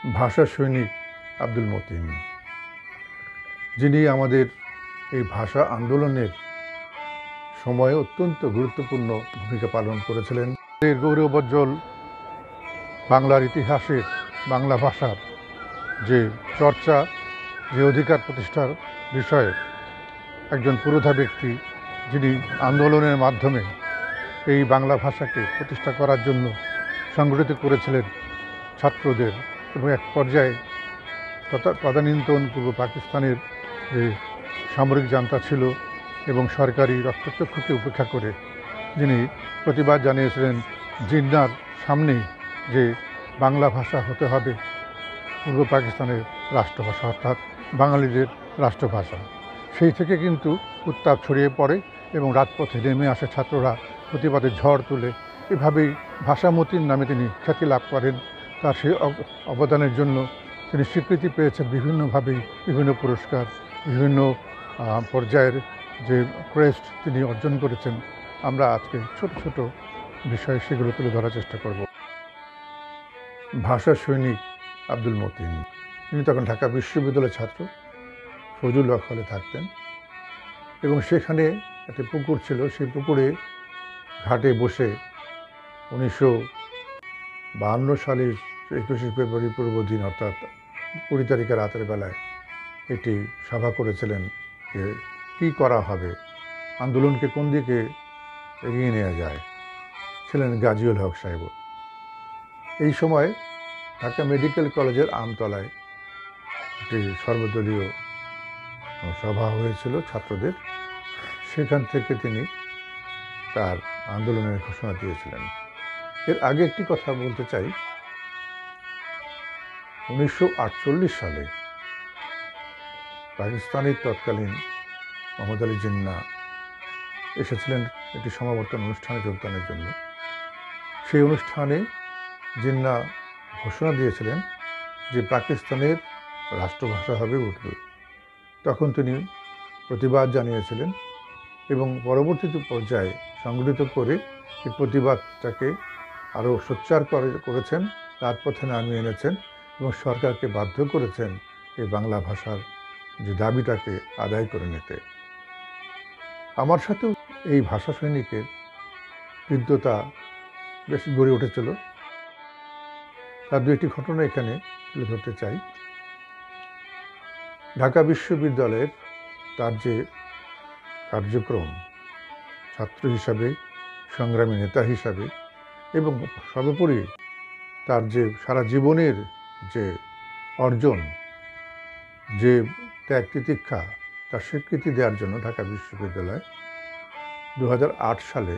ভাষা সৈনিক আব্দুল মতিন, যিনি আমাদের এই ভাষা আন্দোলনের সময়ে অত্যন্ত গুরুত্বপূর্ণ ভূমিকা পালন করেছিলেন। এর গৌরবোজ্জ্বল বাংলার ইতিহাসের বাংলা ভাষার যে চর্চা, যে অধিকার প্রতিষ্ঠার বিষয়ে একজন পুরোধা ব্যক্তি, যিনি আন্দোলনের মাধ্যমে এই বাংলা ভাষাকে প্রতিষ্ঠা করার জন্য সংগঠিত করেছিলেন ছাত্রদের, এবং এক পর্যায়ে তদানীন্তন পূর্ব পাকিস্তানের যে সামরিক জান্তা ছিল এবং সরকারি রক্তচক্ষুকে উপেক্ষা করে যিনি প্রতিবাদ জানিয়েছিলেন জিন্নার সামনেই যে বাংলা ভাষা হতে হবে পূর্ব পাকিস্তানের রাষ্ট্রভাষা, অর্থাৎ বাঙালিদের রাষ্ট্রভাষা। সেই থেকে কিন্তু উত্তাপ ছড়িয়ে পড়ে এবং রাজপথে নেমে আসে ছাত্ররা, প্রতিবাদে ঝড় তুলে। এভাবেই ভাষা মতিন নামে তিনি খ্যাতি লাভ করেন। তার সেই অবদানের জন্য তিনি স্বীকৃতি পেয়েছেন বিভিন্নভাবেই, বিভিন্ন পুরস্কার, বিভিন্ন পর্যায়ের যে ক্রেস্ট তিনি অর্জন করেছেন। আমরা আজকে ছোট ছোট বিষয়ে সেগুলো তুলে ধরার চেষ্টা করব। ভাষা সৈনিক আব্দুল মতিন, তিনি তখন ঢাকা বিশ্ববিদ্যালয়ের ছাত্র, ফজলুল হক হলে থাকতেন এবং সেখানে একটা পুকুর ছিল। সেই পুকুরে ঘাটে বসে 1952 সালের 21শে ফেব্রুয়ারি পূর্ব দিন, অর্থাৎ 20 তারিখে রাতের বেলায় একটি সভা করেছিলেন যে কী করা হবে, আন্দোলনকে কোন দিকে এগিয়ে নেওয়া যায়। ছিলেন গাজীউল হক সাহেব। এই সময় ঢাকা মেডিকেল কলেজের আমতলায় একটি সর্বদলীয় সভা হয়েছিল ছাত্রদের। সেখান থেকে তিনি তার আন্দোলনের ঘোষণা দিয়েছিলেন। এর আগে একটি কথা বলতে চাই, 1948 সালে পাকিস্তানের তৎকালীন মোহাম্মদ আলী জিন্নাহ এসেছিলেন একটি সমাবর্তন অনুষ্ঠানে যোগদানের জন্য। সেই অনুষ্ঠানে জিন্নাহ ঘোষণা দিয়েছিলেন যে পাকিস্তানের রাষ্ট্রভাষা হবে উর্দু। তখন তিনি প্রতিবাদ জানিয়েছিলেন এবং পরবর্তীতে পর্যায়ে সংগঠিত করে এই প্রতিবাদটাকে আরও সোচ্চার করেছেন, রাজপথে নামিয়ে এনেছেন এবং সরকারকে বাধ্য করেছেন এই বাংলা ভাষার যে দাবিটাকে আদায় করে নিতে। আমার সাথেও এই ভাষা সৈনিকের হৃদ্যতা বেশ গড়ে উঠেছিল। তার দু একটি ঘটনা এখানে তুলে ধরতে চাই। ঢাকা বিশ্ববিদ্যালয়ের তার যে কার্যক্রম, ছাত্র হিসাবে, সংগ্রামী নেতা হিসাবে, এবং সর্বোপরি তার যে সারা জীবনের যে অর্জন, যে ত্যাগ তিতিক্ষা, তার স্বীকৃতি দেওয়ার জন্য ঢাকা বিশ্ববিদ্যালয় 2008 সালে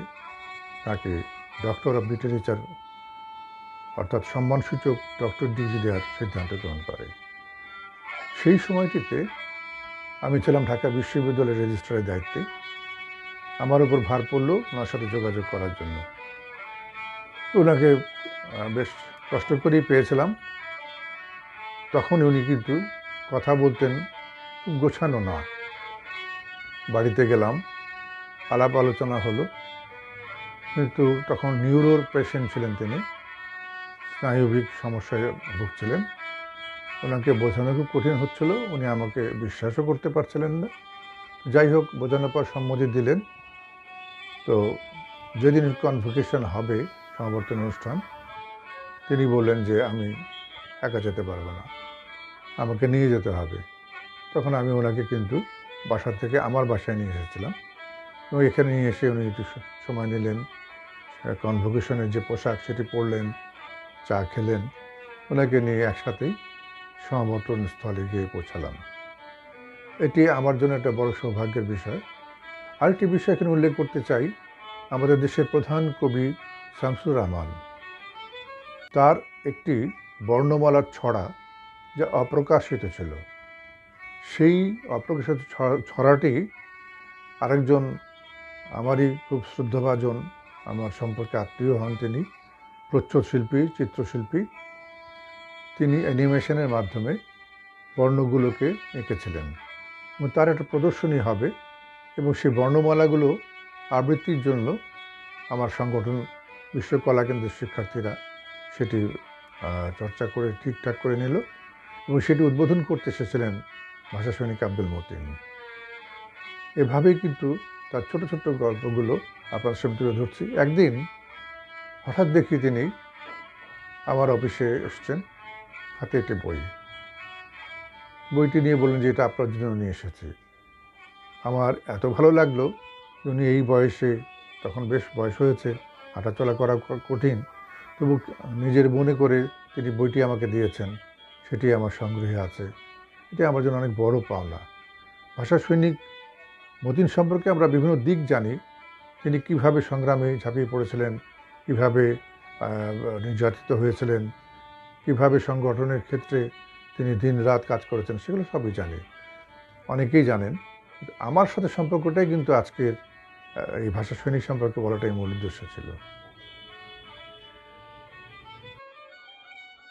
তাকে ডক্টর অফ লিটারেচার, অর্থাৎ সম্মানসূচক ডক্টর ডিগ্রি দেওয়ার সিদ্ধান্ত গ্রহণ করে। সেই সময়টিতে আমি ছিলাম ঢাকা বিশ্ববিদ্যালয়ের রেজিস্ট্রারের দায়িত্বে। আমার উপর ভার পড়ল ওনার সাথে যোগাযোগ করার জন্য। ওনাকে বেশ কষ্ট করেই পেয়েছিলাম। তখন উনি কিন্তু কথা বলতেন খুব গোছানো না। বাড়িতে গেলাম, আলাপ আলোচনা হলো, কিন্তু তখন নিউরোর পেশেন্ট ছিলেন তিনি, স্নায়বিক সমস্যায় ভুগছিলেন। ওনাকে বোঝানো খুব কঠিন হচ্ছিল, উনি আমাকে বিশ্বাসও করতে পারছিলেন না। যাই হোক, বোঝানোর পর সম্মতি দিলেন। তো যেদিন কনভোকেশন হবে, সমাবর্তন অনুষ্ঠান, তিনি বললেন যে আমি একা যেতে পারবো না, আমাকে নিয়ে যেতে হবে। তখন আমি ওনাকে কিন্তু বাসা থেকে আমার বাসায় নিয়ে এসেছিলাম এবং এখানে নিয়ে এসে উনি একটু সময় নিলেন, কনভোকেশনের যে পোশাক সেটি পরলেন, চা খেলেন। ওনাকে নিয়ে একসাথেই সমাবর্তন স্থলে গিয়ে পৌঁছালাম। এটি আমার জন্য একটা বড় সৌভাগ্যের বিষয়। আরেকটি বিষয় এখানে উল্লেখ করতে চাই, আমাদের দেশের প্রধান কবি শামসুর রহমান, তার একটি বর্ণমালার ছড়া যা অপ্রকাশিত ছিল। সেই অপ্রকাশিত ছড়াটি আরেকজন আমারই খুব শ্রদ্ধাভাজন, আমার সম্পর্কে আত্মীয় হন, তিনি প্রচ্ছদ শিল্পী, চিত্রশিল্পী, তিনি অ্যানিমেশনের মাধ্যমে বর্ণগুলোকে এঁকেছিলেন এবং তার একটা প্রদর্শনী হবে এবং সেই বর্ণমালাগুলো আবৃত্তির জন্য আমার সংগঠন বিশ্ব কলা কেন্দ্রের শিক্ষার্থীরা সেটি চর্চা করে ঠিকঠাক করে নিল এবং সেটি উদ্বোধন করতে এসেছিলেন ভাষা সৈনিক আব্দুল মতিন। এভাবেই কিন্তু তার ছোট ছোট গল্পগুলো আপনার সামনে তুলে ধরছি। একদিন হঠাৎ দেখি তিনি আমার অফিসে এসছেন, হাতে একটি বইটি নিয়ে বললেন যে এটা আপনার জন্য নিয়ে এসেছি। আমার এত ভালো লাগলো, উনি এই বয়সে, তখন বেশ বয়স হয়েছে, হাঁটাচলা করা কঠিন, তবু নিজের মনে করে তিনি বইটি আমাকে দিয়েছেন, সেটি আমার সংগ্রহে আছে। এটি আমার জন্য অনেক বড় পাওনা। ভাষা সৈনিক মতিন সম্পর্কে আমরা বিভিন্ন দিক জানি। তিনি কিভাবে সংগ্রামে ঝাঁপিয়ে পড়েছিলেন, কিভাবে নির্যাতিত হয়েছিলেন, কিভাবে সংগঠনের ক্ষেত্রে তিনি দিন রাত কাজ করেছেন, সেগুলো সবই জানি, অনেকেই জানেন। আমার সাথে সম্পর্কটাই কিন্তু আজকের এই ভাষা সৈনিক সম্পর্কে বলাটাই মূল উদ্দেশ্য ছিল।